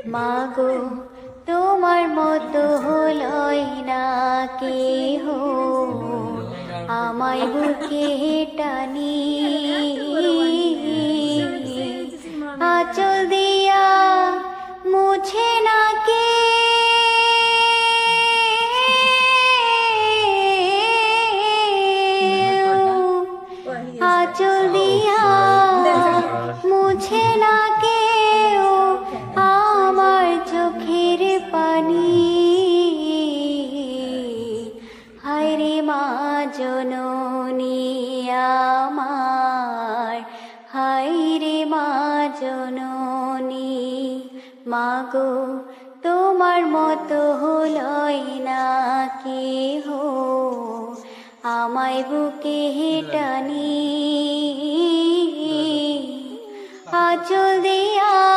মাগো তোমার মতো হলই না কেহ, আমায় বুকে টানি আঁচল দিয়া মুছে না কে, আঁচল দিয়া মুছে না কেউ আমার চোখের পানি। হায়রে মা জননী আমার, হায়রে মা জননী। মাগো তোমার মতো হলই না কেহ, আমায় বুকে টানি আঁচল দিয়া